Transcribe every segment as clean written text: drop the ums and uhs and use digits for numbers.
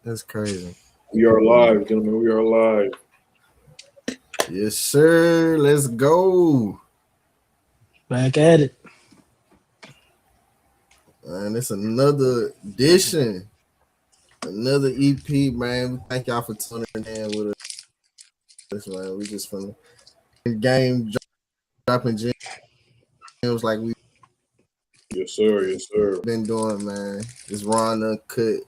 That's crazy. We are live, gentlemen. We are live. Yes, sir. Let's go. Back at it. And it's another edition, another EP, man. We thank y'all for tuning in with us, man. We just from game dropping gems like we Yes, sir. Yes, sir. been doing, man. It's raw and uncut.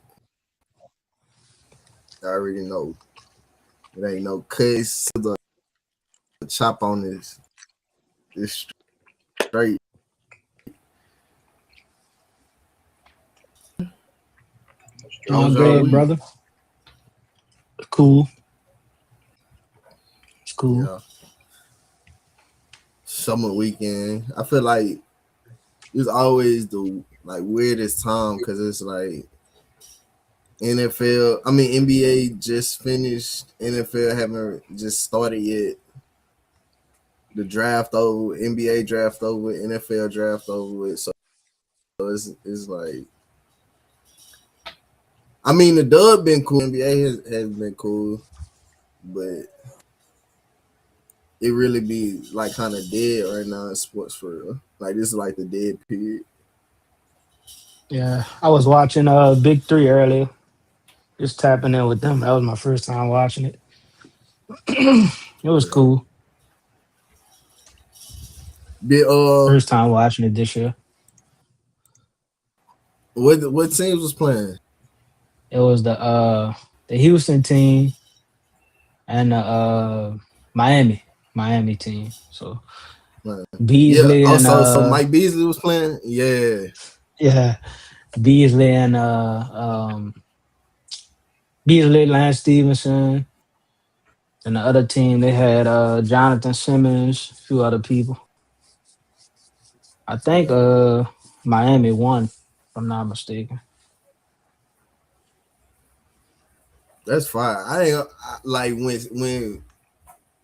I already know. It ain't no cuts. The chop on this. It's straight. All good, brother. Cool. It's cool. Yeah. Summer weekend. I feel like it's always the weirdest time because it's like NFL. I mean NBA just finished. NFL haven't just started yet. The draft over, NBA draft over, NFL draft over with. So it's like, I mean the dub been cool. NBA has been cool, but it really be like kind of dead right now in sports for real. Like this is like the dead period. Yeah, I was watching Big Three earlier. Just tapping in with them. That was my first time watching it. It was cool. First time watching it this year. What teams was playing? It was the Houston team and the Miami team. So Beasley and so Mike Beasley was playing. Yeah, Beasley and Beasley, Lance Stevenson, and the other team they had Jonathan Simmons, a few other people. I think Miami won, if I'm not mistaken. That's fine. Like when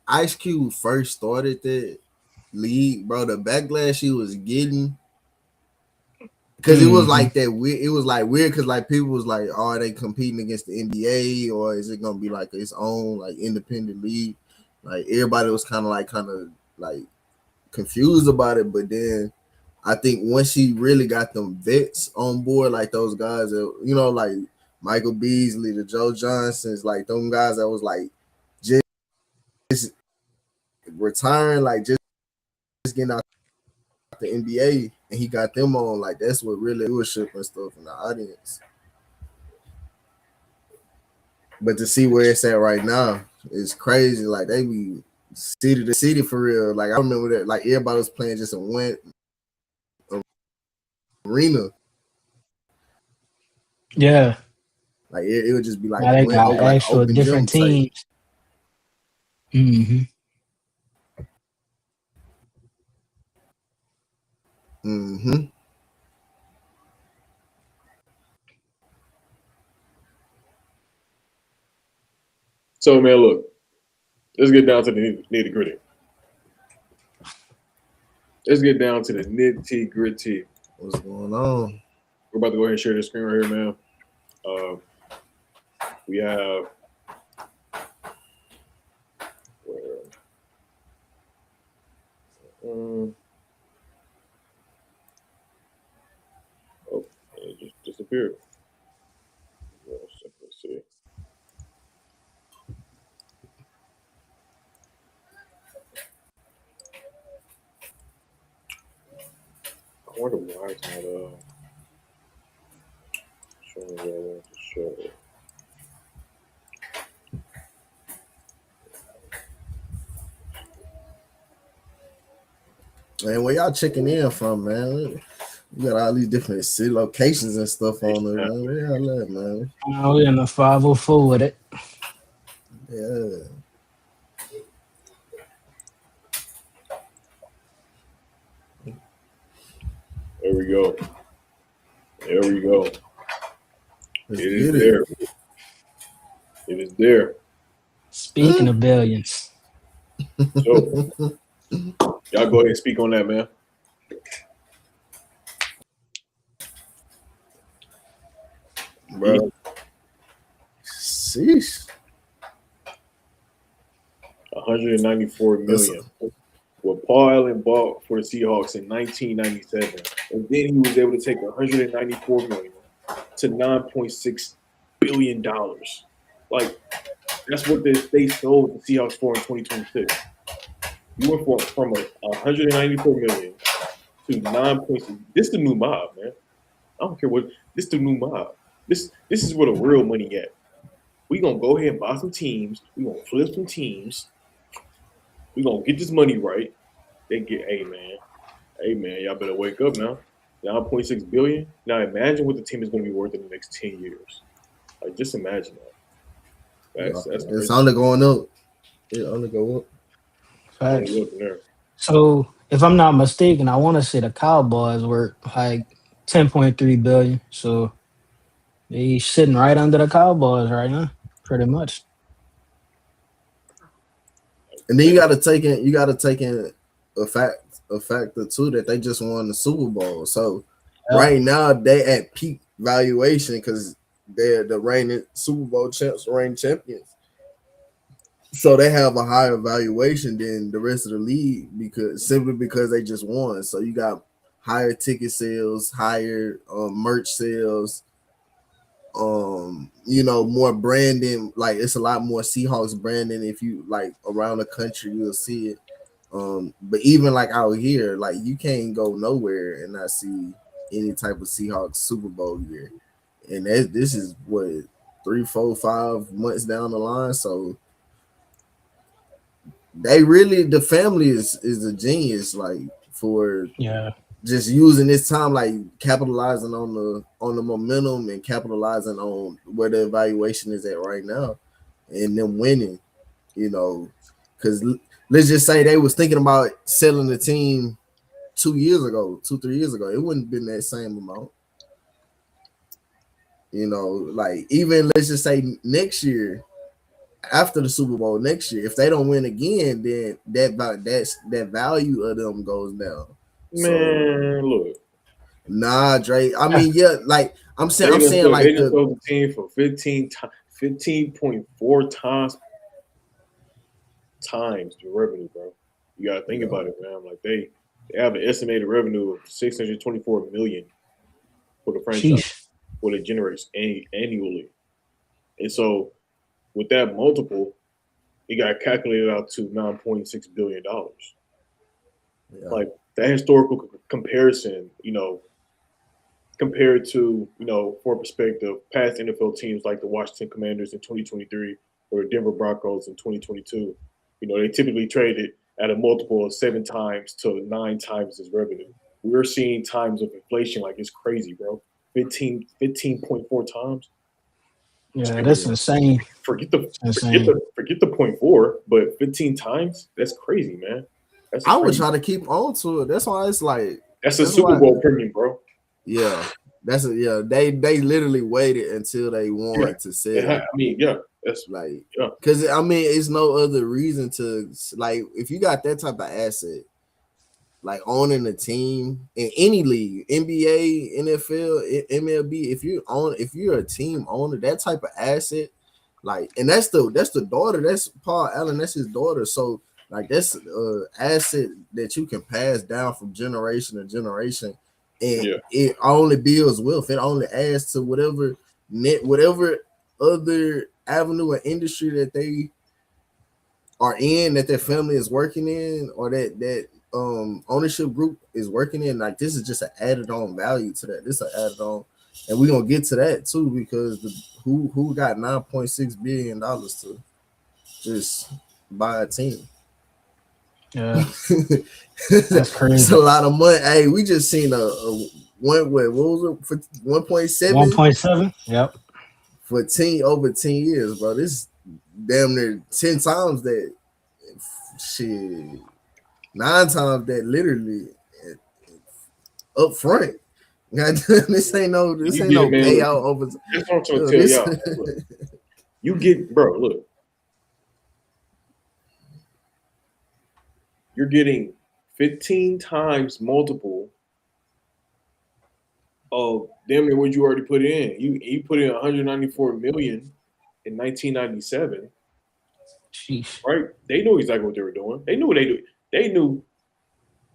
Ice Cube first started that league, bro. The backlash he was getting, because it was like that weird. It was like weird because like people was like, "Oh, are they competing against the NBA or is it gonna be like its own like independent league?" Like everybody was kind of like confused about it, but then I think once he really got them vets on board, like those guys that like Michael Beasley, the Joe Johnsons, like them guys that was like just retiring, like just getting out the NBA, and he got them on. Like that's what really viewership and stuff in the audience. But to see where it's at right now is crazy. Like they be city to city for real. Like I remember that. Like everybody was playing just in one arena. Yeah. Like it would just be like now they got actual open different teams. Mm-hmm. So man, look, let's get down to the nitty gritty. Let's get down to the nitty gritty. What's going on? We're about to go ahead and share the screen right here, man. We have it just disappeared. Let's see. I wonder why it's not showing what I want to show. Man, where y'all checking in from, man? You got all these different city locations and stuff on there, man. Where y'all at, man? We're in the 504 with it. Yeah. There we go. There we go. Let's it is there. It is there. Speaking of billions. So, y'all go ahead and speak on that, man. Bro. Sheesh. 194 That's, million. What Paul Allen bought for the Seahawks in 1997, and then he was able to take 194 million to 9.6 billion dollars. Like that's what they sold the Seahawks for in 2026. You went from 194 million to 9.6. This is the new mob, man. I don't care what. This is the new mob. This is where the real money at. We gonna go ahead and buy some teams. We gonna flip some teams. We gonna get this money right. They get, hey man, y'all better wake up now. 9.6 billion. Now imagine what the team is gonna be worth in the next 10 years. Like just imagine that. That's it's crazy. only going up. It only go up. Only Facts. up in there. So if I'm not mistaken, I want to say the Cowboys were like 10.3 billion. So they sitting right under the Cowboys right now, pretty much. And then They got you gotta take in a factor too that they just won the Super Bowl. So Yep. right now they at peak valuation because they're the reigning Super Bowl reigning champions. So they have a higher valuation than the rest of the league because they just won. So you got higher ticket sales, higher merch sales, more branding. Like it's a lot more Seahawks branding. If you like around the country, you'll see it. But even like out here, like you can't go nowhere and not see any type of Seahawks Super Bowl year. And this is what 3, 4, 5 months down the line. So they really the family is a genius, like for Yeah. just using this time, like capitalizing on the momentum and capitalizing on where the evaluation is at right now, and them winning. Because let's just say they was thinking about selling the team 2 years ago, 2, 3 years ago, it wouldn't have been that same amount. Like even let's just say next year, after the Super Bowl next year, if they don't win again, then that value of them goes down. So man, look. nah, Drake. I mean, yeah, like They I'm done saying sold, they like done sold the team for 15.4 times the revenue, bro. You gotta think yeah, about it, man. Like they have an estimated revenue of 624 million for the franchise, Sheesh. what it generates annually. And so with that multiple, it got calculated out to $9.6 billion. yeah, Like that historical comparison, compared to, for perspective, past NFL teams like the Washington Commanders in 2023 or the Denver Broncos in 2022, they typically traded at a multiple of 7 times to 9 times this revenue. We're seeing times of inflation like it's crazy, bro. 15.4 times. Yeah, that's yeah. insane. Forget the That's forget insane. the forget the point four, but 15 times, that's crazy, man. That's a I would crazy. try to keep on to it. That's why it's like That's a that's Super why Bowl premium, bro. yeah. They literally waited until they Yeah. won to sell. I mean, yeah, that's Like, yeah. because I mean, it's no other reason to like if you got that type of asset, like owning a team in any league, NBA, NFL, MLB. If you're a team owner, that type of asset, like, and that's the daughter. That's Paul Allen. That's his daughter. So like that's asset that you can pass down from generation to generation, and Yeah. it only builds wealth. It only adds to whatever other avenue or industry that they are in, that their family is working in, or that ownership group is working in. Like this is just an added on value to that. This is an added on, and we're gonna get to that too because who got $9.6 billion to just buy a team. Yeah, that's It's a crazy. lot of money. Hey, we just seen a what was it for 1.7 1.7. Yep. for 10 over 10 years, bro. This damn near 10 times that shit, 9 times that literally up front. God, this You ain't get, no man, look, payout over. that's what I'm trying to tell This y'all. Look, you get, bro, look, you're getting 15 times multiple of damn near what you already put in. You put in 194 million in 1997, Sheesh. right? They knew exactly what they were doing. They knew what they do. They knew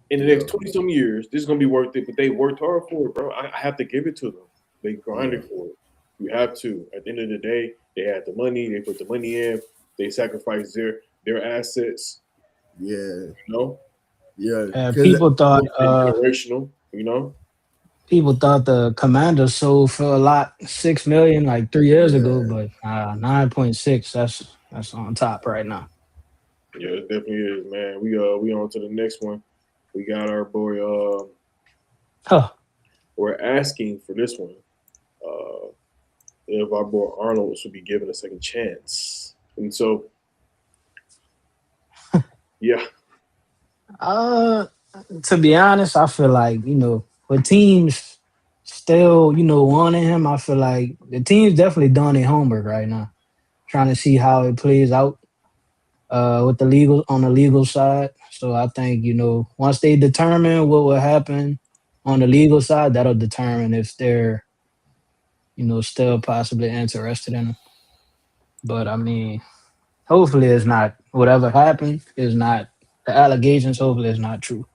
in the next Yeah, 20 some years, this is gonna be worth it. But they worked hard for it, bro. I have to give it to them. They yeah, grinded for it. You have to. At the end of the day, they had the money. They put the money in. They sacrificed their assets. yeah, You know, yeah. Because People thought and generational. You know, people thought the commander sold for a lot, 6 million like 3 years ago, yeah, but 9.6. That's on top right now. yeah, it definitely is, man. We on to the next one. We got our boy. Huh. We're asking for this one. Uh, if our boy Arnold should be given a second chance, and so yeah, Uh, to be honest, I feel like with teams still wanting him, I feel like the team's definitely doing their homework right now, trying to see how it plays out with the legal on the legal side. So I think once they determine what will happen on the legal side, that'll determine if they're still possibly interested in him. But I mean, hopefully it's not whatever happened is not the allegations. Hopefully it's not true.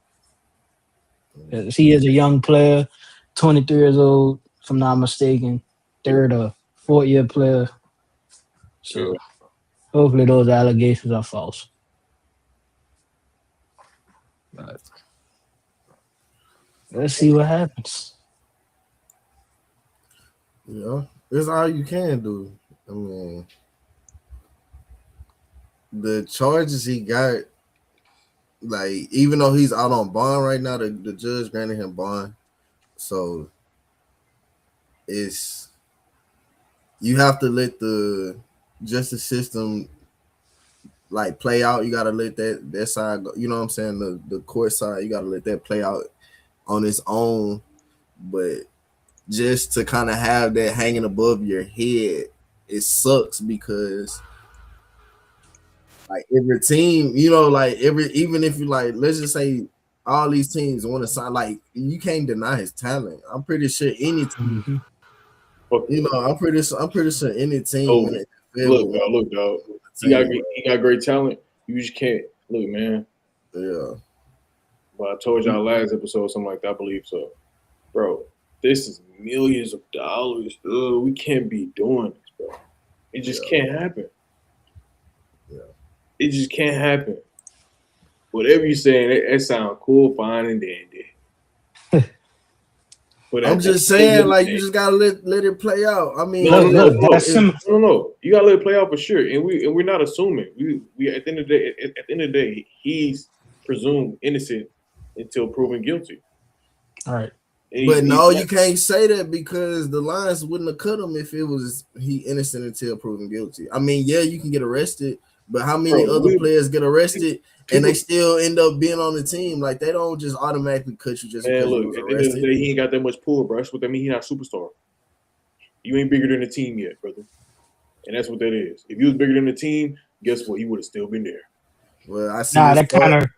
'Cause he is a young player, 23 years old, if I'm not mistaken, yeah, third or fourth year player. yeah. So hopefully those allegations are false. But let's see what happens. yeah. It's all you can do. I mean, the charges he got, like, even though he's out on bond right now, the judge granted him bond. So it's you have to let the justice system like play out. You gotta let that side go. You know what I'm saying? The court side, you gotta let that play out on its own. But just to kind of have that hanging above your head, it sucks because like every team, like every even if you like, let's just say all these teams want to sign, like you can't deny his talent. I'm pretty sure any team, Hmm. Fuck yeah. I'm pretty sure any team in Oh, the NFL would want look, dog. the team, bro. He got great talent. You just can't look, man. Yeah, But I told y'all last episode something like that. I believe so, bro. This is millions of dollars. Ugh, we can't be doing this, bro. It just yeah, can't happen. yeah. It just can't happen. Whatever you saying, it sound cool, fine, and dandy. But I'm at the just end of saying, the like you day, just gotta let it play out. I no, mean, no, Look, no, look, that's no, if sim. no, no. You gotta let it play out for sure, and we're not assuming. We at the end of the day, at the end of the day, he's presumed innocent until proven guilty. All right. And but he's no, not, you can't say that because the Lions wouldn't have cut him if it was he innocent until proven guilty. I mean, yeah, you can get arrested, but how many bro. other players get arrested and they People, still end up being on the team? Like they don't just automatically cut you just man, because you look. was At the end of the arrested. day, he ain't got that much pull, bro. That's what that mean. He's not a superstar. You ain't bigger than the team yet, brother. And that's what that is. If you was bigger than the team, guess what? He would have still been there. Well, I see Nah, his start.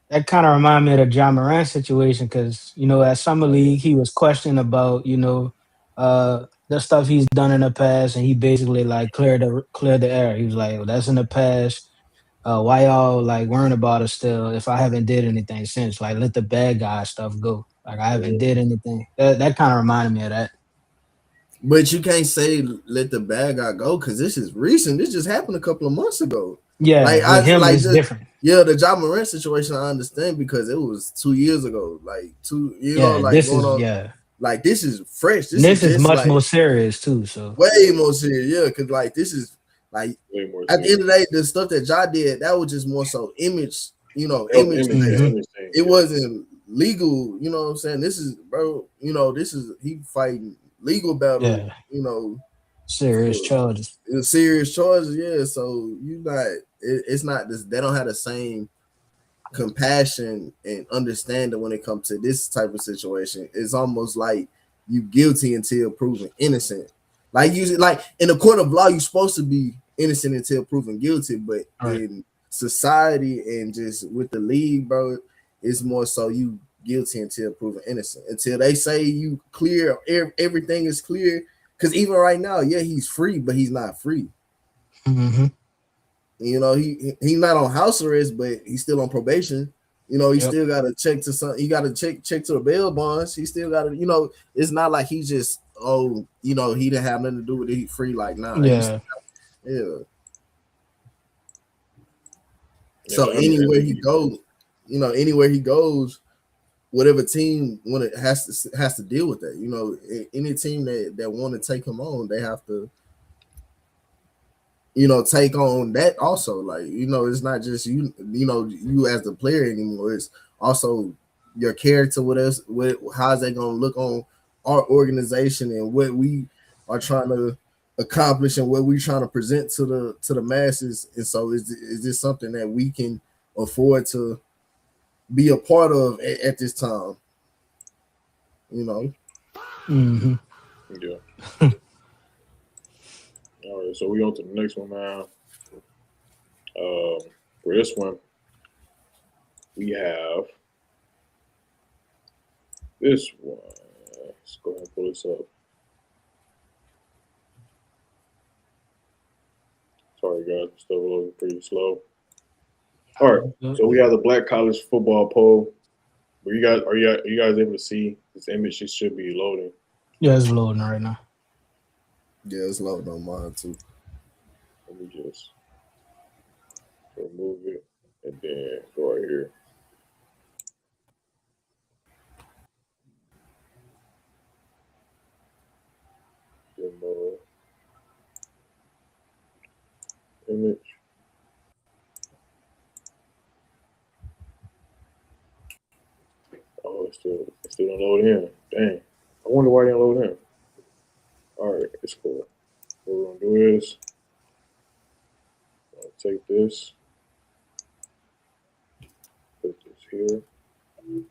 that kind of remind me of the John Moran situation because at Summer Oh, yeah. League he was questioned about the stuff he's done in the past, and he basically like cleared the air. He was like, well, "That's in the past. Why y'all like worrying about it still? If I haven't did anything since, like let the bad guy stuff go. Like I haven't did anything." That kind of reminded me of that. But you can't say let the bad guy go because this is recent. This just happened a couple of months ago. Like Yeah, with I him like it's the different. yeah, the John Morant situation I understand because it was 2 years ago. Like Yeah, like this going is on. yeah, Like this is fresh. and This is this is just much like more serious too. So way more serious. Yeah, because like this is like Way more at the end serious. of the day, the stuff that Ja did that was just more so image. That was Image image, based. hmm image thing. It Yeah. wasn't legal. You know what I'm saying? This is bro. This is he fighting legal battle. yeah, serious For charges. serious charges. Yeah, so you not. It's not this. They don't have the same compassion and understanding when it comes to this type of situation. It's almost like you guilty until proven innocent. Like usually, like in the court of law, you're supposed to be innocent until proven guilty. But All right. in society and just with the league, bro, it's more so you guilty until proven innocent. Until they say you clear, everything is clear. Because even right now, yeah, he's free, but he's not free. Mm-hmm. He's not on house arrest, but he's still on probation. He Yep. still got to check to some. He got to check to the bail bonds. He still got to. It's not like he just he didn't have nothing to do with it. He free like nah. He's Yeah. yeah. Yeah, So I mean, anywhere he goes, whatever team when it has to deal with that. Any team that want to take him on, they have to take on that also. Like, it's not just you as the player anymore. It's also your character with us. How's that going to look on our organization and what we are trying to accomplish and what we trying to present to the masses. And so is this something that we can afford to be a part of at this time? You know, Mm-hmm. yeah. All right, so we on to the next one now. For this one, we have this one. Let's go ahead and pull this up. Sorry, guys, I'm still a little pretty slow. All right, so we have the Black College Football Poll. Are you guys able to see this image? It should be loading. Yeah, it's loading right now. yeah, it's loading on mine too. Let me just remove it and then go right here. Demo image. Oh, it's still don't load in. Dang. I wonder why it didn't load in. All right, it's cool. What we're gonna do is take this, put this here, and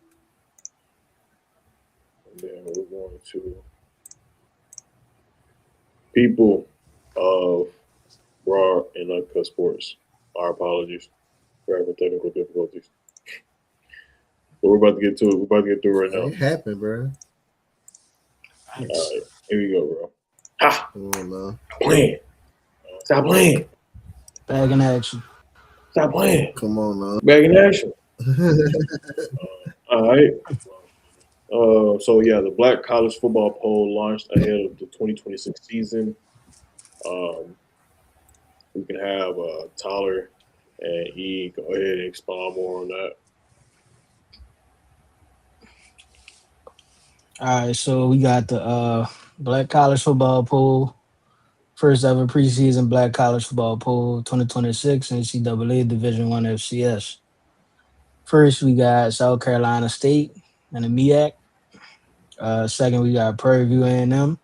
then we're going to people of raw and uncut sports. Our apologies for having technical difficulties. But we're about to get to it. We're about to get through right now. It happened, bro. All Thanks. right, here we go, bro. Ha! Come on now. Playing. Stop playing. Back in action. Stop playing. Come on now. Back in action. All right. So yeah, the Black College Football Poll launched ahead of the 2026 season. Um, we can have Tyler and E go ahead and expound more on that. All right, so we got the Black College Football Pool, first ever preseason Black College Football Pool 2026 NCAA Division One FCS. First, we got South Carolina State and the MEAC. Second, we got Prairie View A&M,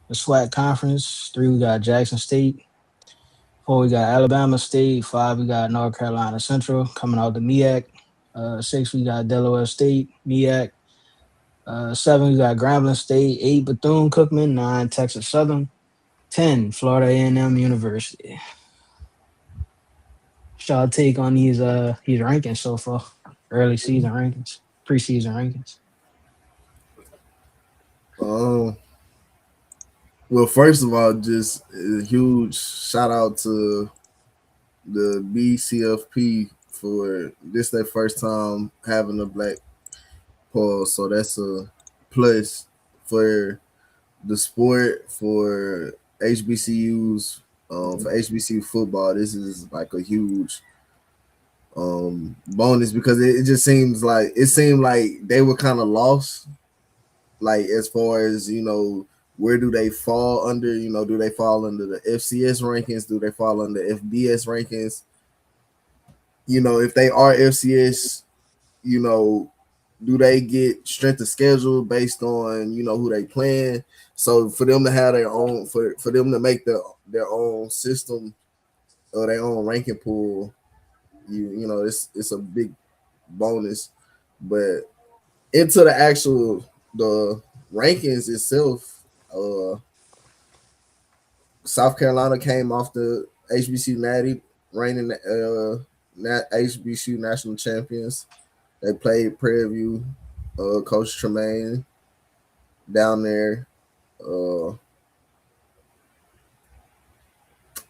the SWAC Conference. Three, we got Jackson State. Four, we got Alabama State. Five, we got North Carolina Central coming out the MEAC. Six, we got Delaware State, MEAC. Seven, we got Grambling State. Eight, Bethune Cookman. Nine, Texas Southern. 10, Florida A&M University. What's y'all take on these rankings so far? Early season rankings, preseason rankings. Um, well, first of all, just a huge shout out to the BCFP for this their first time having a black pause, so that's a plus for the sport for HBCUs. For HBCU football, this is like a huge bonus because it just seemed like they were kind of lost, like as far as where do they fall under, do they fall under the FCS rankings, do they fall under FBS rankings, if they are FCS, you know do they get strength of schedule based on who they playing. So for them to have their own, for them to make their own system or their own ranking pool, it's a big bonus. But into the rankings itself, South Carolina came off the HBCU Natty, reigning HBCU national champions. They played Prairie View, Coach Tremaine down there. Uh,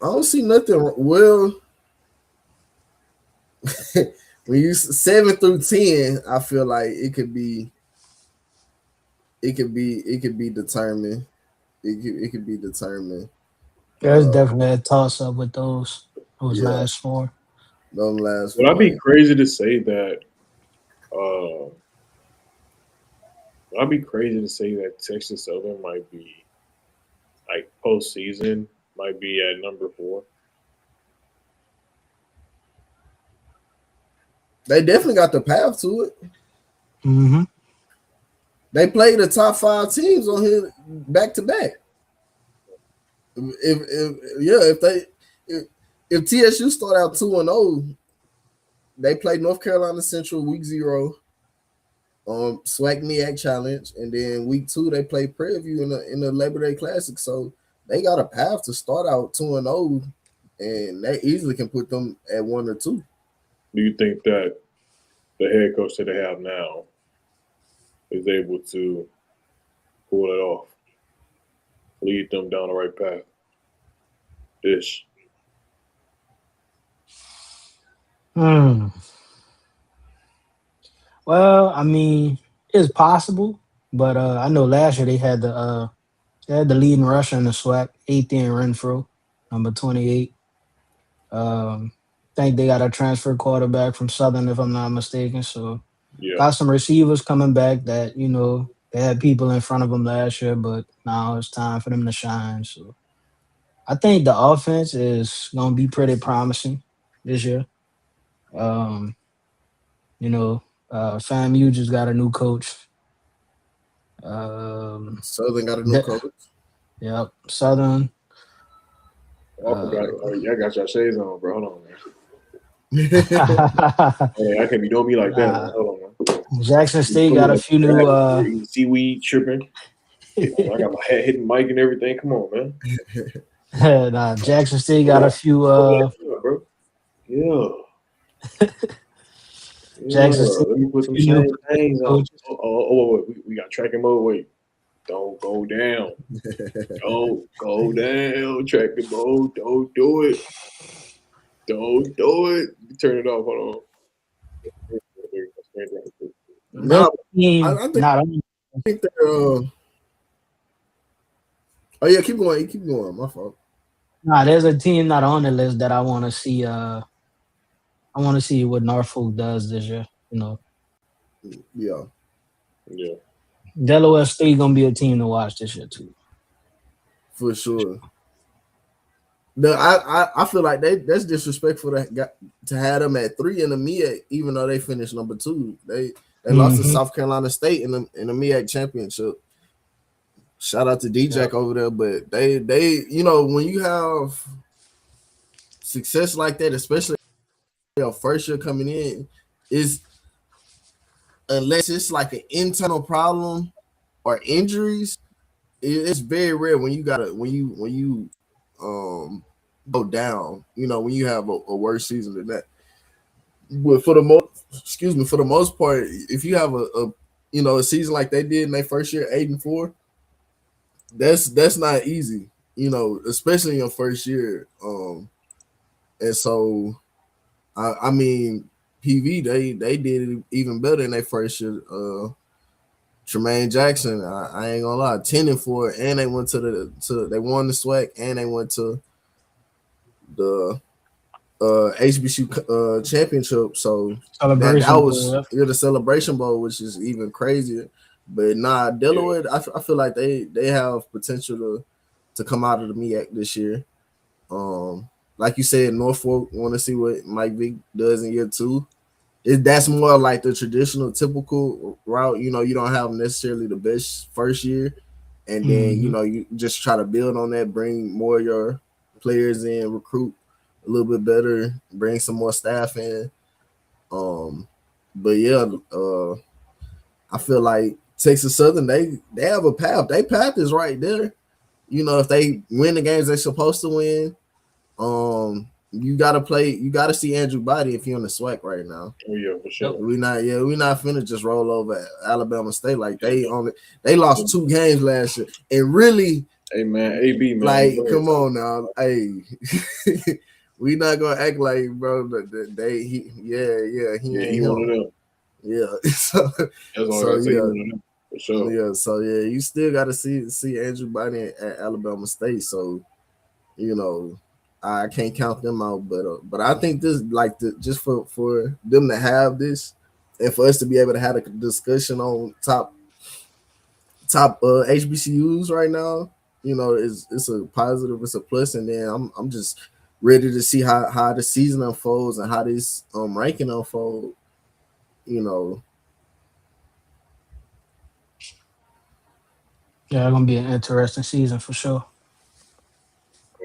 I don't see nothing. Well, when you 7 through 10, I feel like it could be determined. It could be determined. There's Uh, definitely a toss up with those yeah, last four. them last Would I be four. crazy to say that? Uh, would I be crazy to say that Texas Southern might be like postseason might be at number 4? They definitely got the path to it. Mm-hmm. They played the top 5 teams on here back to back. If if TSU start out 2-0, they play North Carolina Central week 0, SWAC MEAC Challenge, and then week 2 they play Prairie View in the Labor Day Classic. So they got a path to start out 2-0, and they easily can put them at 1 or 2. Do you think that the head coach that they have now is able to pull it off, lead them down the right path? Ish. Hmm. Well, I mean, it's possible, but I know last year they had the leading rusher in the SWAC, Ethan Renfro, number 28. Think they got a transfer quarterback from Southern, if I'm not mistaken. So Yeah. got some receivers coming back that they had people in front of them last year, but now it's time for them to shine. So I think the offense is gonna be pretty promising this year. Um, you know, FAMU just got a new coach. Um, Southern got a new the, coach. yep, Southern. Oh, I forgot. Uh, Oh, yeah, I got your shades on, bro. Hold on, man. nah, Hey, I can't be doing me like that, man. Hold on, man. Jackson You State got pulling a up few the new. back, eating seaweed, tripping. I got my head hitting mic and everything. Come on, man. Nah, Jackson State got a few. Yeah, bro. Yeah. Yeah. Jackson State Let me got put a some few new shades on. coaches. Wait. We got tracking mode. Wait. Don't go down. Don't go down. Tracking mode. Don't do it. Don't do it. Turn it off. Hold on. There's No, a team I not on. think they're. Oh yeah, keep going. Keep going. My fault. Nah, there's a team not on the list that I want to see. I want to see what Norfolk does this year. Yeah, Yeah. Delaware State gonna be a team to watch this year too. for sure. I feel like that's disrespectful to have them at 3 in the MEAC, even though they finished number 2. They lost to Mm-hmm. South Carolina State in the MEAC championship. Shout out to Yep. D-Jack over there, but they when you have success like that, especially your first year coming in, is unless it's like an internal problem or injuries, it's very rare when you gotta when you um go down. When you have a worse season than that. But for the most part, if you have a season like they did in their first year, 8-4, that's not easy. Especially in your first year. And so I mean, PV they did it even better in their first year. Tremaine Jackson, I ain't gonna lie, 10-4, and they went they won the SWAC, and they went to the HBCU championship. So that Celebration Bowl. was Yep. the Celebration Bowl, which is even crazier. But nah, Yeah. Delaware, I feel like they have potential to come out of the MEAC this year. Like you said, Norfolk want to see what Mike Vick does in year 2. That's more like the traditional, typical route. You don't have necessarily the best first year, and then Mm-hmm. you just try to build on that, bring more of your players in, recruit a little bit better, bring some more staff in. Um, but yeah, I feel like Texas Southern they have a path. Their path is right there. If they win the games they're supposed to win, you gotta play. You gotta see Andrew Body if you're on the SWAC right now. Oh yeah, for Yep. sure. We not finna just roll over Alabama State like Yeah. they Yeah. lost 2 games last year, and really Hey man, AB man, Like, go ahead. come on now. Hey, we not gonna act like, bro, that they he Yeah, ain't he one of him. them. Yeah. So That's all I so gotta say. He yeah. one of them for sure. So yeah, you still gotta see Andrew Bynum at Alabama State. So, you know, I can't count them out, but I think this like just for them to have this and for us to be able to have a discussion on top HBCUs right now, you know, it's a positive, it's a plus, and then I'm just ready to see how the season unfolds and how this ranking unfold. You know, Yeah, it's gonna be an interesting season for sure.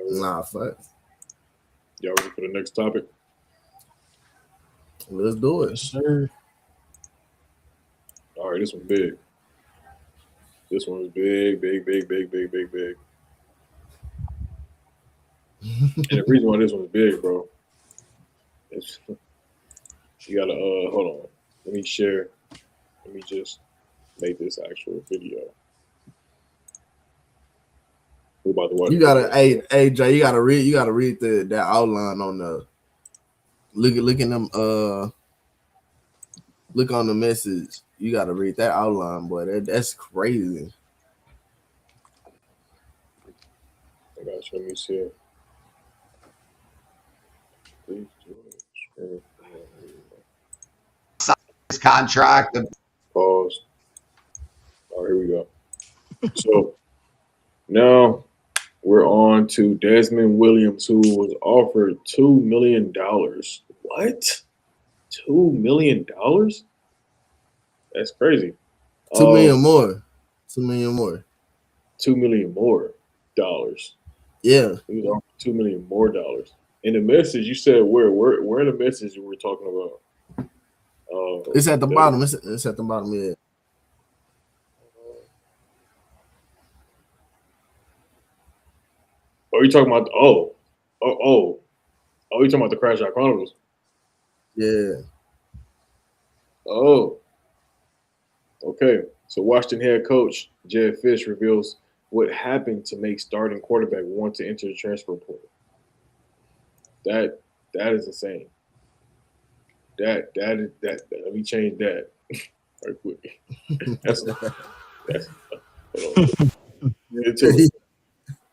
nah, fuck, Y'all ready for the next topic? let's do it. Yes, sir. All right, this one's big. This one's big, big, big, big, big, big, big. And the reason why this one's big, bro, is you gotta hold on. Let me share. Let me just make this actual video. We're about to watch You the gotta, video. hey Jay, you gotta read that outline on the look in them look on the message. You gotta read that outline, boy. That's crazy. I got you. Let me see it. Please do it. Share. This contract. Pause. All right, here we go. So now we're on to Desmond Williams, who was offered $2 million. What? $2 million? That's crazy. 2 million more. 2 million more. 2 million more dollars. Yeah. He was offered $2 million more. In the message, you said where in the message you were talking about? It's at the That, bottom. It's at the bottom, yeah. oh, you talking about you talking about the Crash Out Chronicles? Yeah. Oh, okay. So Washington head coach Jed Fish reveals what happened to make starting quarterback want to enter the transfer portal. That is insane. That. Let me change that right quick. That's that's. Hold on. Get into it.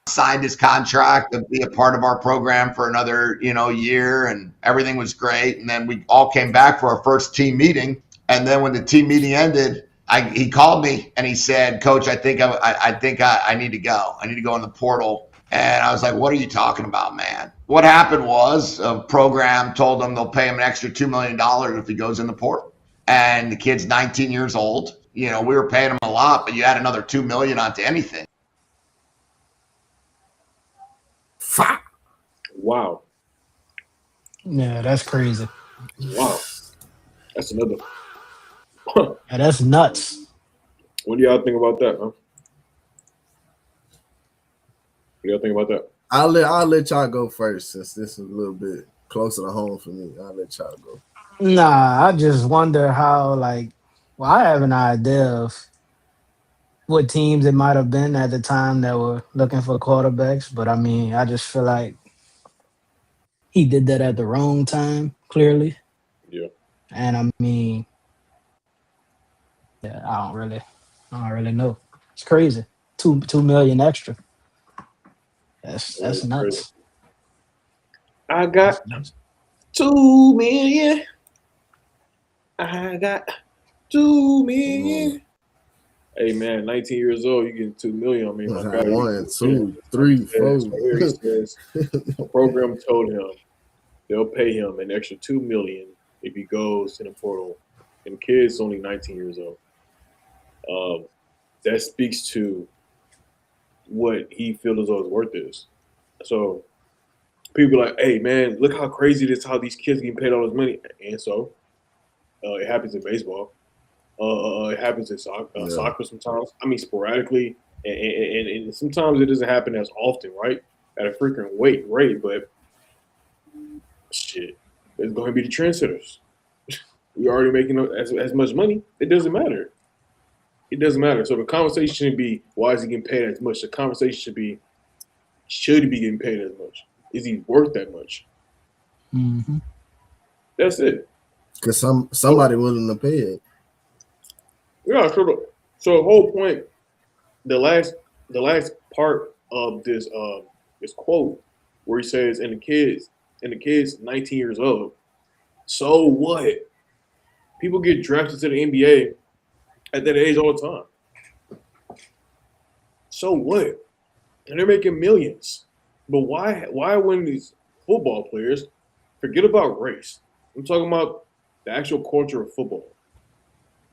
Signed his contract to be a part of our program for another, year, and everything was great. And then we all came back for our first team meeting. And then when the team meeting ended, he called me and he said, "Coach, I think I need to go. I need to go in the portal." And I was like, "What are you talking about, man?" What happened was a program told him they'll pay him an extra $2 million if he goes in the portal. And the kid's 19 years old. We were paying him a lot, but you add another $2 million onto anything. Fuck. Wow, Yeah, that's crazy. wow. That's another. Yeah, that's nuts. What do y'all think about that, huh? What do y'all think about that? I'll let y'all go first since this is a little bit closer to home for me. I'll let y'all go. Nah, I just wonder how, like, well, I have an idea of what teams it might have been at the time that were looking for quarterbacks, but I mean, I just feel like he did that at the wrong time, clearly. Yeah, And I mean, yeah, I don't really know. It's crazy. Two million extra. that That's is crazy. nuts. I That's got nuts. 2 million. I got two Mm. million. Hey man, 19 years old, you getting 2 million. I mean, my God, you One, getting 2 million. two, three, four. So here he says a program told him they'll pay him an extra 2 million if he goes in the portal. And the kid's only 19 years old. That speaks to what he feels as though his worth is. So people are like, hey man, look how crazy it is how these kids getting paid all this money. And so it happens in baseball. It happens in Yeah. soccer sometimes. I mean, sporadically, and sometimes it doesn't happen as often, right? At a frequent rate, but shit, it's going to be the trendsetters. We already making as much money. It doesn't matter. It doesn't matter. So the conversation shouldn't be why is he getting paid as much. The conversation should be should he be getting paid as much? Is he worth that much? Mm-hmm. That's it. Because So somebody willing to pay it. yeah, so the whole point, the last the last part of this quote where he says, and the kids 19 years old. So what? People get drafted to the NBA at that age all the time. So what? And they're making millions. But why when these football players forget about race? I'm talking about the actual culture of football.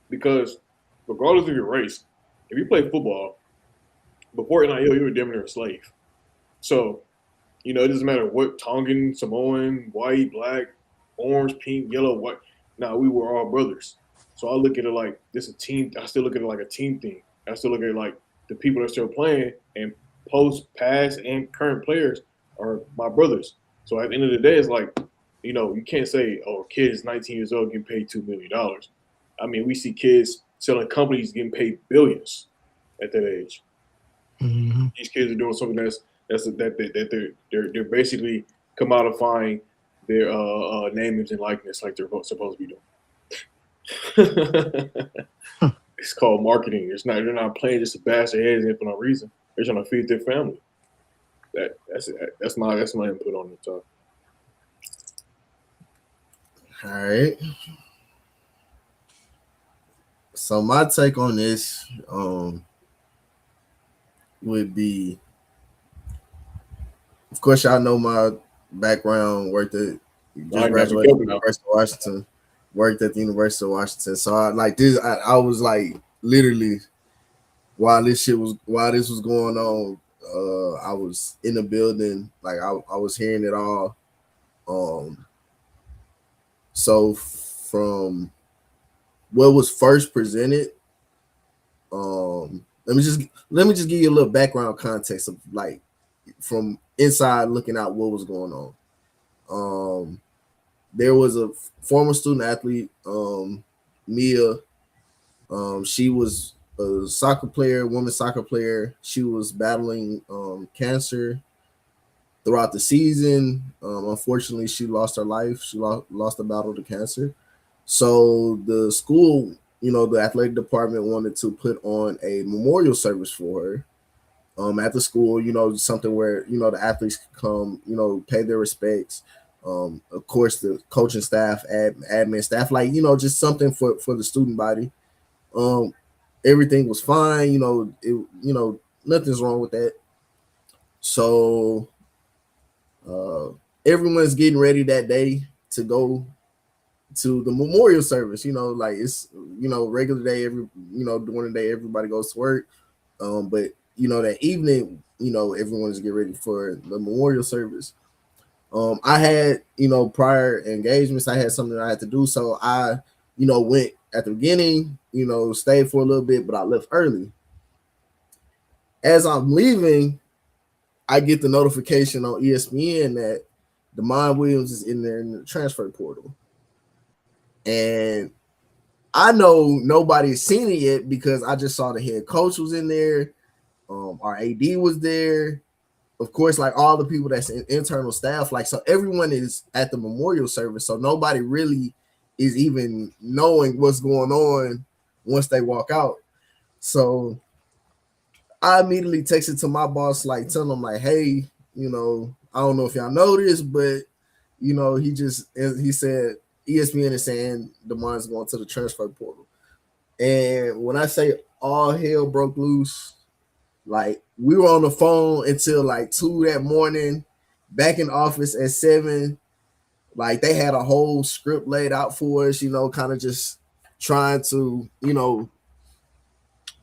Because regardless of your race, if you play football, before NIL, you were damn near a slave. So, it doesn't matter what Tongan, Samoan, white, black, orange, pink, yellow, white. Nah, we were all brothers. So I look at it like this a team. I still look at it like a team thing. I still look at it like the people that are still playing and post, past, and current players are my brothers. So at the end of the day, it's like, you can't say, oh, a kid is 19 years old getting paid $2 million. I mean, we see kids selling companies getting paid billions at that age. Mm-hmm. These kids are doing something that they're basically commodifying their names and likeness like they're supposed to be doing. It's called marketing. It's not they're not playing just to bash their heads in for no reason. They're trying to feed their family. That's my input on the talk. All right. So my take on this would be, of course, y'all know my background. Worked at I just never graduated go from the now. University of Washington. Worked at the University of Washington. So I like this. I was like literally while this was going on. I was in the building. Like I was hearing it all. Um, so from what was first presented, let me just give you a little background context of like from inside looking out what was going on. Um, there was a former student athlete, Mia. She was a soccer player, women's soccer player. She was battling cancer throughout the season. Unfortunately, she lost her life. She lost the battle to cancer. So the school, the athletic department wanted to put on a memorial service for her at the school, something where, the athletes could come, pay their respects. Of course, the coaching staff, admin staff, like, just something for the student body. Um, Everything was fine, nothing's wrong with that. So uh, everyone's getting ready that day to go to the memorial service. Like it's regular day. During the day everybody goes to work. But that evening, everyone's getting ready for the memorial service. I had prior engagements. I had something I had to do, so I went at the beginning. Stayed for a little bit, but I left early. As I'm leaving, I get the notification on ESPN that Demond Williams is in there in the transfer portal. And I know nobody's seen it yet because I just saw the head coach was in there. Our AD was there. Of course, like all the people that's in internal staff, like so everyone is at the memorial service. So nobody really is even knowing what's going on once they walk out. So I immediately texted to my boss, like telling him, like, hey, I don't know if y'all know this, but he said ESPN is saying DeMond's going to the transfer portal. And when I say all hell broke loose, like we were on the phone until like 2 that morning, back in office at 7. Like they had a whole script laid out for us, kind of just trying to,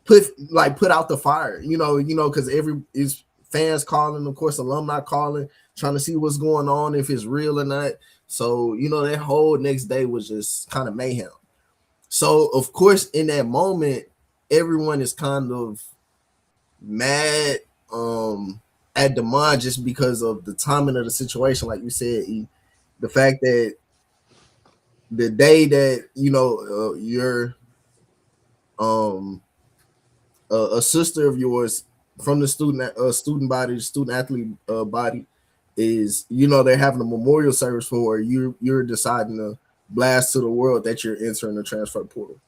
put out the fire, because every is fans calling, of course, alumni calling, trying to see what's going on, if it's real or not. So, that whole next day was just kind of mayhem. So, of course, in that moment, everyone is kind of mad at Demond just because of the timing of the situation. Like you said, the fact that the day that, your a sister of yours from the student body, student athlete body, is they're having a memorial service for her. You're deciding to blast to the world that you're entering the transfer portal.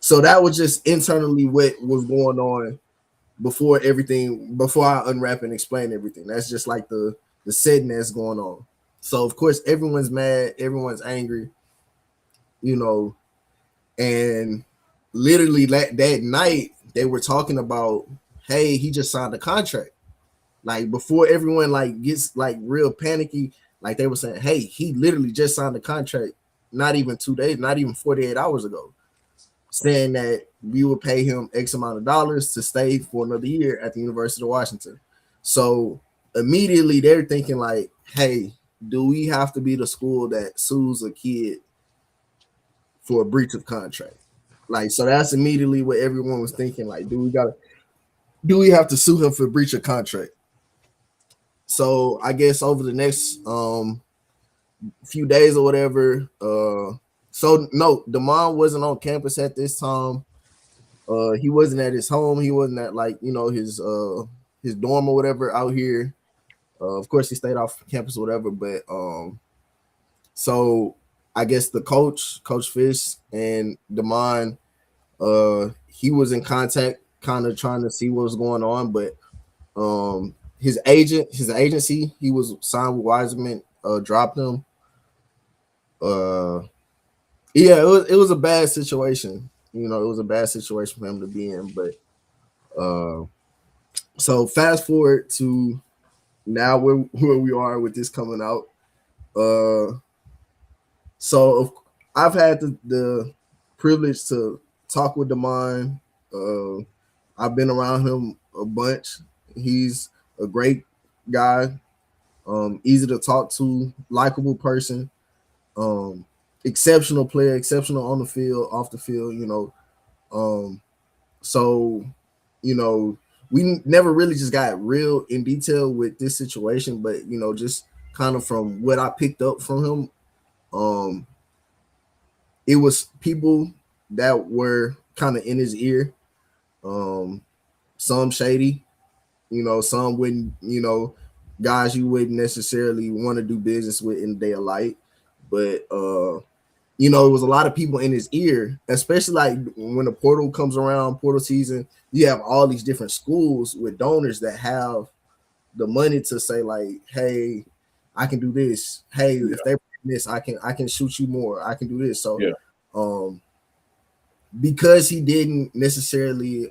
So that was just internally what was going on before I unwrap and explain everything. That's just like the setting that's going on. So of course everyone's mad, everyone's angry, you know, and literally that night they were talking about, hey, he just signed a contract. Like before everyone like gets like real panicky, like they were saying, hey, he literally just signed a contract not even 2 days, not even 48 hours ago, saying that we would pay him X amount of dollars to stay for another year at the University of Washington. So immediately they're thinking like, hey, do we have to be the school that sues a kid for a breach of contract? Like, so that's immediately what everyone was thinking. Like, do we have to sue him for breach of contract? So I guess over the next few days or whatever, so no, Damon wasn't on campus at this time. He wasn't at his home. He wasn't at like his dorm or whatever out here. Of course, he stayed off campus or whatever. But so I guess the Coach Fish and Damon, he was in contact, kind of trying to see what was going on. But his agency, he was signed with Wiseman, dropped him. Yeah, it was a bad situation. It was a bad situation for him to be in. But so fast forward to now where we are with this coming out. So I've had the privilege to talk with Damon. I've been around him a bunch. He's a great guy, easy to talk to, likable person, exceptional player, exceptional on the field, off the field. So we never really just got real in detail with this situation, but just kind of from what I picked up from him, it was people that were kind of in his ear, some shady, some wouldn't, guys you wouldn't necessarily want to do business with in the day of light. But it was a lot of people in his ear, especially like when the portal comes around, portal season, you have all these different schools with donors that have the money to say like, hey, I can do this. Hey, if they this, I can shoot you more. I can do this. So because he didn't necessarily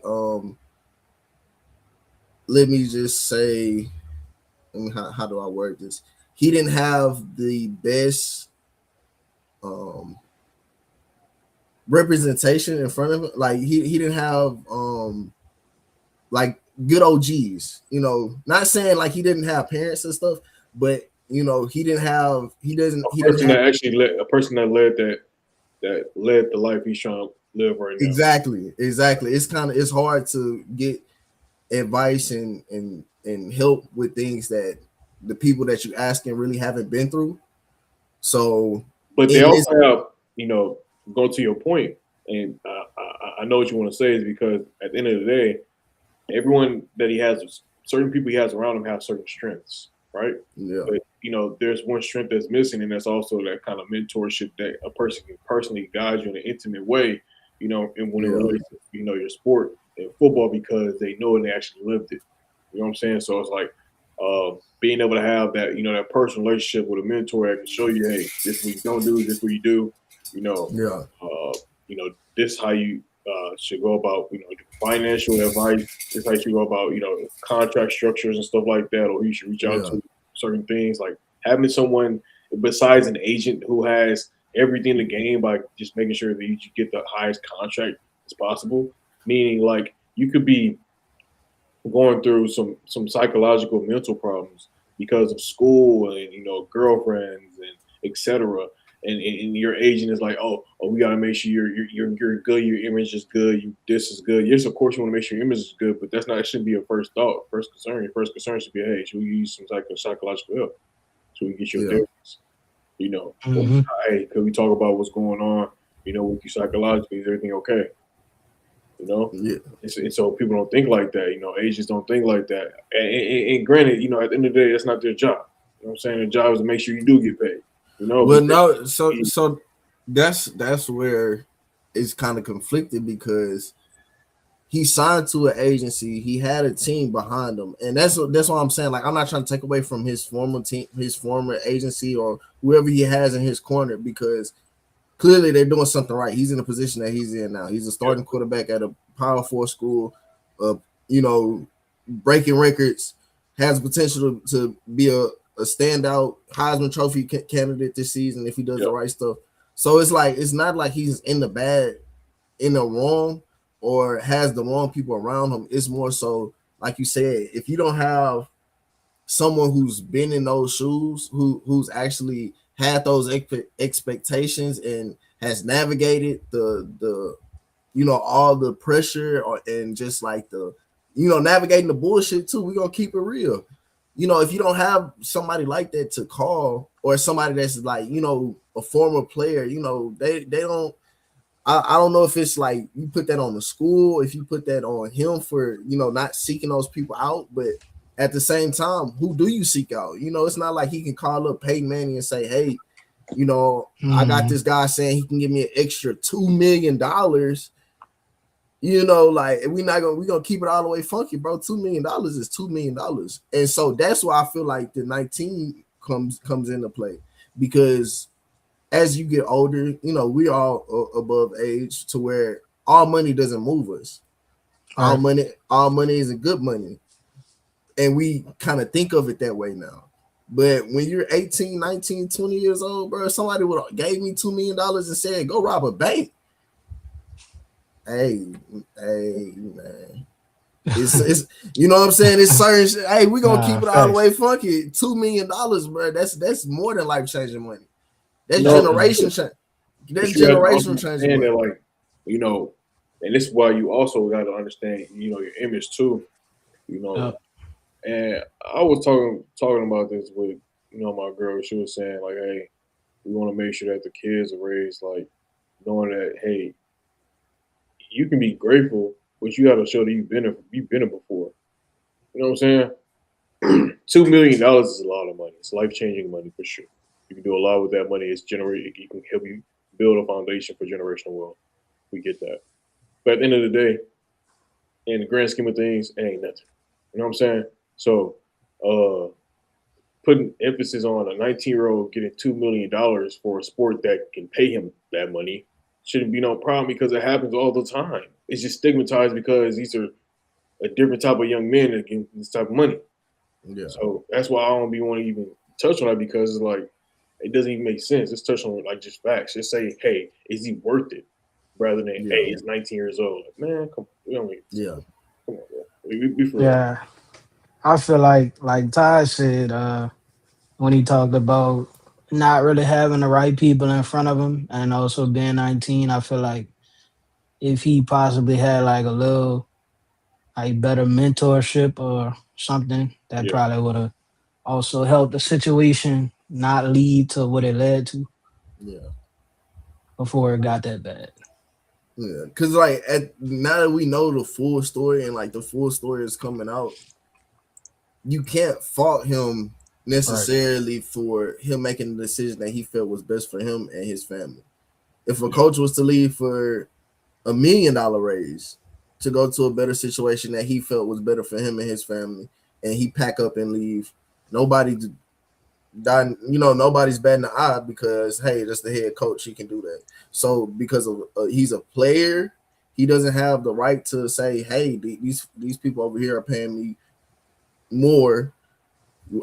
let me just say, how do I word this? He didn't have the best representation in front of him. Like he didn't have like good OGs. Not saying like he didn't have parents and stuff, but he didn't have he doesn't have A person that led the life he's trying to live right now. exactly. It's hard to get advice and help with things that the people that you asking really haven't been through. So But they in this, also have, go to your point, and I know what you want to say is because at the end of the day, everyone that he has, certain people he has around him have certain strengths, right? yeah, But there's one strength that's missing, and that's also that kind of mentorship that a person can personally guide you in an intimate way, and when it relates to your sport and football because they know and they actually lived it. You know what I'm saying? So it's like being able to have that that personal relationship with a mentor that can show you, hey, this is what you don't do, this is what you do. You know, yeah, this is how you should go about financial advice. This is how you should go about contract structures and stuff like that, or you should reach out yeah, to certain things like having someone besides an agent who has everything in the game by just making sure that you get the highest contract as possible. Meaning, like you could be going through some psychological mental problems because of school and girlfriends and etc. And your agent is like, oh, we gotta make sure you're good, your image is good, this is good. Yes, of course you want to make sure your image is good, but that's not, it shouldn't be your first thought, first concern. Your first concern should be, hey, should we use some type of psychological help? Should we get your yeah, therapist? Or, Mhm. hey, could we talk about what's going on? With you psychologically, is everything okay? You know, Yeah. and so people don't think like that. You know, agents don't think like that. And granted, you know, at the end of the day, that's not their job. You know what I'm saying? Their job is to make sure you do get paid. You know, Well, because no, so that's where it's kind of conflicted because he signed to an agency. He had a team behind him, and that's what I'm saying. Like, I'm not trying to take away from his former team, his former agency, or whoever he has in his corner, because clearly they're doing something right. He's in the position that he's in now. He's a yeah, starting quarterback at a Power Four school, you know, breaking records, has potential to be a standout Heisman Trophy candidate this season if he does yeah, the right stuff. So it's like it's not like he's in the bad, in the wrong, or has the wrong people around him. It's more so, like you said, if you don't have someone who's been in those shoes, who's actually had those expectations and has navigated the all the pressure, and just like the navigating the bullshit too. We're gonna keep it real. If you don't have somebody like that to call, or somebody that's like a former player, they don't. I don't know if it's like you put that on the school, if you put that on him for not seeking those people out, but at the same time, who do you seek out? It's not like he can call up Peyton Manning and say, "Hey, I got this guy saying he can give me an extra $2 million." Like we gonna keep it all the way funky, bro. $2 million is $2 million, and so that's why I feel like the 19 comes into play, because as you get older, we all above age to where all money doesn't move us. All Right. money isn't good money, and we kind of think of it that way now. But when you're 18, 19, 20 years old, bro, somebody would have gave me $2 million and said, "Go rob a bank." Hey, hey, man. It's what I'm saying. It's certain shit. Hey, we gonna keep Nah, it all the way facts. funky. $2 million, bro. That's more than life changing money. That's no, Definitely. generation change. That's but you got to also generation changing understand that, money. like, you know, and this is why you also got to understand, you know, your image too. You know, Yep. and I was talking about this with my girl. She was saying like, hey, we want to make sure that the kids are raised like knowing that, hey, you can be grateful, but you got to show that you've been it before. You know what I'm saying? $2 million is a lot of money. It's life changing money for sure. You can do a lot with that money. It's generate. It can help you build a foundation for generational wealth. We get that. But at the end of the day, in the grand scheme of things, it ain't nothing. You know what I'm saying? So, uh, putting emphasis on a 19-year-old getting $2 million for a sport that can pay him that money shouldn't be no problem because it happens all the time. It's just stigmatized because these are a different type of young men that get this type of money. Yeah, So that's why I don't be want to even touch on that because it's like it doesn't even make sense. Just touch on like just facts. Just say, hey, is he worth it? Rather than, yeah, hey, he's 19 years old. Like, man, come on. We don't need this. yeah, Come on, bro. We for real. Yeah. I feel like Ty said when he talked about not really having the right people in front of him and also being 19, I feel like if he possibly had like a little like better mentorship or something, that Yeah, probably would have also helped the situation not lead to what it led to yeah, before it got that bad. yeah. Because like now that we know the full story, and like the full story is coming out, you can't fault him Right. necessarily for him making the decision that he felt was best for him and his family. If a yeah, coach was to leave for $1 million raise to go to a better situation that he felt was better for him and his family, and he pack up and leave, nobody nobody's batting an eye, because hey, that's the head coach, he can do that. So because of he's a player, he doesn't have the right to say, hey, these people over here are paying me more,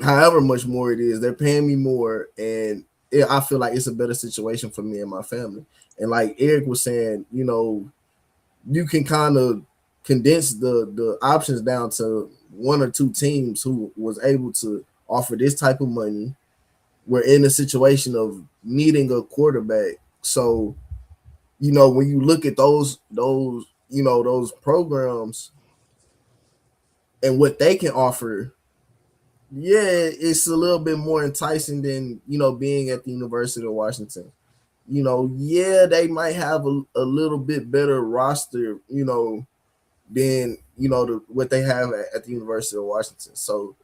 however much more it is, they're paying me more, and I feel like it's a better situation for me and my family. And like Eric was saying, you can kind of condense the options down to one or two teams who was able to offer this type of money. We're in a situation of needing a quarterback. So, when you look at those programs and what they can offer, yeah, it's a little bit more enticing than, being at the University of Washington. yeah, they might have a little bit better roster, than what they have at the University of Washington. So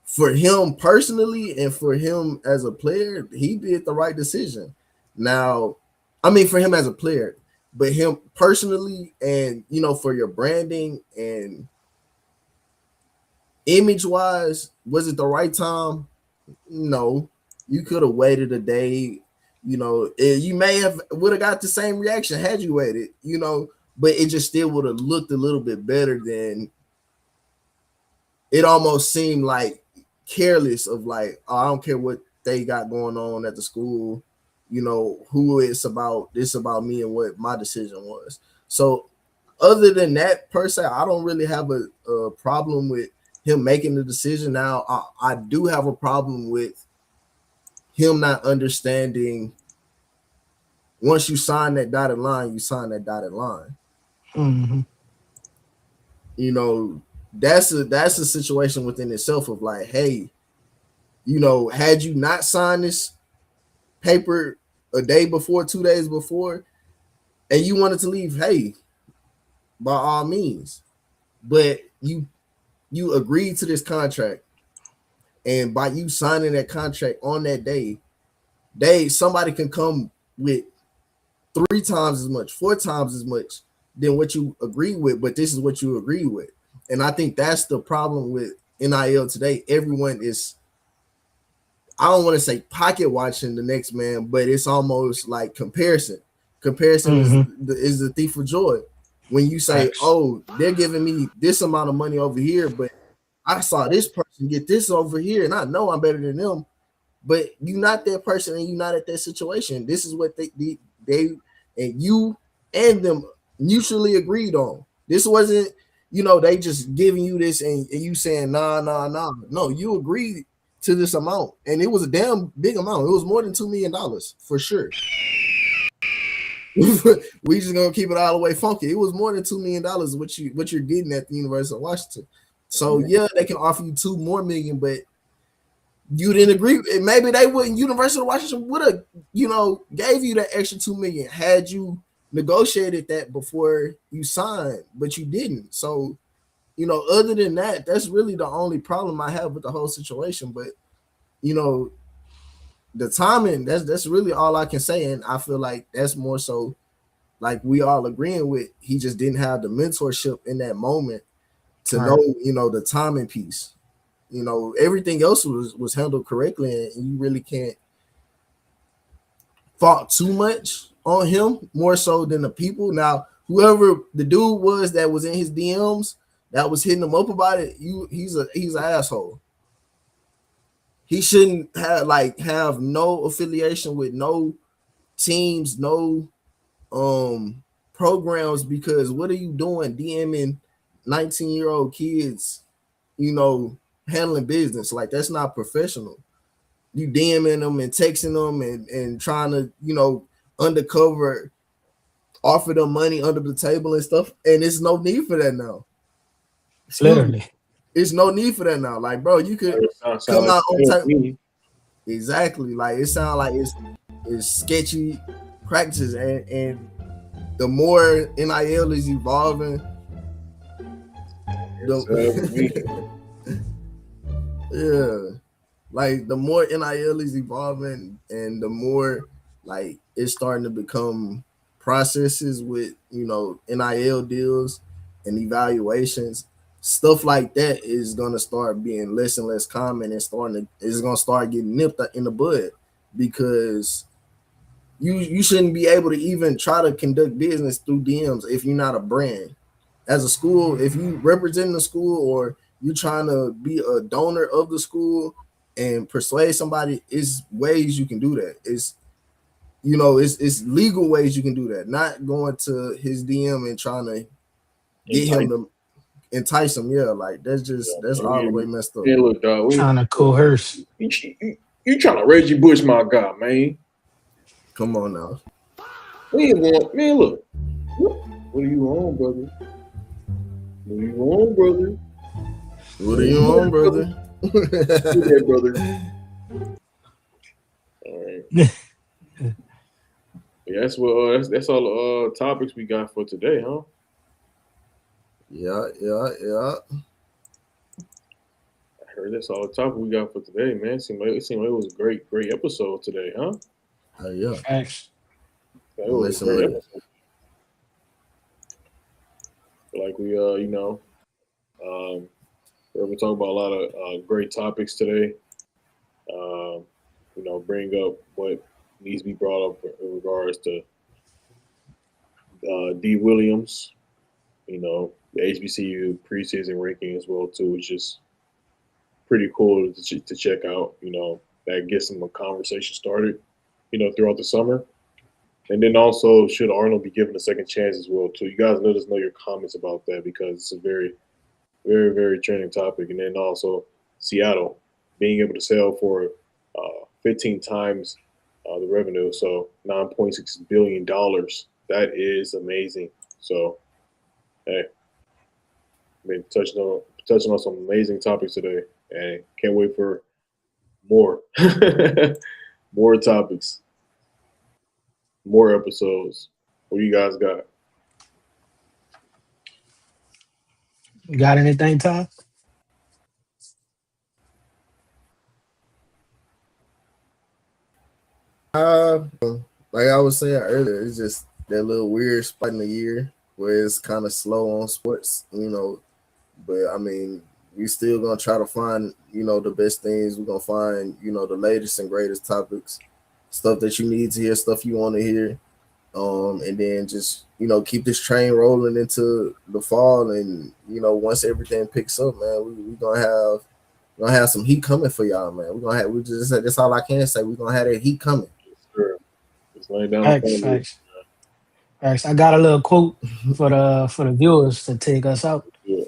for him personally and for him as a player, he did the right decision. Now, I mean, for him as a player, but him personally, and for your branding and image wise, was it the right time? No, you could have waited a day. You may have would have got the same reaction had you waited. But it just still would have looked a little bit better than it almost seemed like careless of like, oh, I don't care what they got going on at the school, who it's about, this about me and what my decision was. So other than that, per se, I don't really have a problem with him making the decision. Now, I do have a problem with him not understanding once you sign that dotted line, you sign that dotted line. Mm-hmm. That's a situation within itself of like, hey, had you not signed this paper a day before, 2 days before, and you wanted to leave, hey, by all means. But you agreed to this contract, and by you signing that contract on that day, somebody can come with 3 times as much, 4 times as much than what you agree with, but this is what you agree with. And I think that's the problem with NIL today. Everyone is, I don't want to say pocket watching the next man, but it's almost like comparison. Comparison is the thief of joy. When you say, oh, they're giving me this amount of money over here, but I saw this person get this over here, and I know I'm better than them. But you're not that person, and you're not at that situation. This is what they and you and them mutually agreed on. This wasn't, they just giving you this and you saying nah. No, you agreed to this amount, and it was a damn big amount. It was more than $2 million for sure. We just gonna keep it all the way funky. It was more than $2 million what you're getting at the University of Washington. So yeah, they can offer you $2 more million, but you didn't agree. Maybe they wouldn't. University of Washington would have, gave you that extra $2 million had you negotiated that before you signed, but you didn't. So, other than that, that's really the only problem I have with the whole situation. But, the timing, that's really all I can say. And I feel like that's more so like we all agreeing with, he just didn't have the mentorship in that moment to know, the timing piece. Everything else was handled correctly, and you really can't fault too much on him, more so than the people. Now, whoever the dude was that was in his DMs that was hitting him up about it, he's an asshole. He shouldn't have no affiliation with no teams, no programs, because what are you doing DMing 19-year-old kids, handling business? Like, that's not professional. You DMing them and texting them and trying to, undercover offer them money under the table and stuff. And it's no need for that now. Literally. It's no need for that now. Like, bro, you could come out on time. Exactly. Like, it sounds like it's sketchy practices, and the more NIL is evolving, like the more NIL is evolving, and the more like it's starting to become processes with NIL deals and evaluations, stuff like that is gonna start being less and less common, and it's gonna start getting nipped in the bud, because you shouldn't be able to even try to conduct business through DMs if you're not a brand. As a school, if you represent the school or you're trying to be a donor of the school and persuade somebody, is ways you can do that. It's legal ways you can do that. Not going to his DM and trying to get him to entice him. Yeah, like that's all the way messed up. Yeah, look, dog, trying to coerce. You trying to Reggie Bush, my guy, man. Come on now. Man, look. What are you on, brother? What are you on, brother? What are you on, brother? Yeah, brother. All right. Yeah, that's all the topics we got for today, huh? Yeah, yeah, yeah. I heard that's all the topic we got for today, man. It seemed like it was a great episode today, huh? Yeah. Facts. It was a Listen, great man. episode. Like we um we're gonna talk about a lot of great topics today. Um, bring up what needs to be brought up in regards to D Williams. The HBCU preseason ranking as well too, which is pretty cool to check out. That gets some conversation started. Throughout the summer, and then also should Arnold be given a second chance as well too. You guys let us know your comments about that because it's a very very trending topic. And then also Seattle being able to sell for 15 times the revenue, so $9.6 billion. That is amazing. So hey, been touching on some amazing topics today, and can't wait for more more topics, more episodes. What you guys got? Got anything, Tom? Like I was saying earlier, it's just that little weird spot in the year where it's kind of slow on sports, But I mean, we still gonna try to find, the best things. We're gonna find, the latest and greatest topics, stuff that you need to hear, stuff you want to hear. And then just, keep this train rolling into the fall. And, once everything picks up, man, we gonna have some heat coming for y'all, man. We just that's all I can say. We're gonna have that heat coming. Sure. Just laying down the Facts, foundation. facts, facts. I got a little quote for the viewers to take us out. Yeah.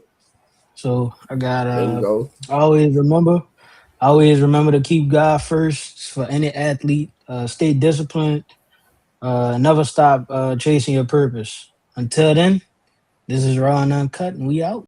So I got There we go. always remember to keep God first for any athlete. Stay disciplined. Never stop chasing your purpose. Until then, this is Raw and Uncut, and we out.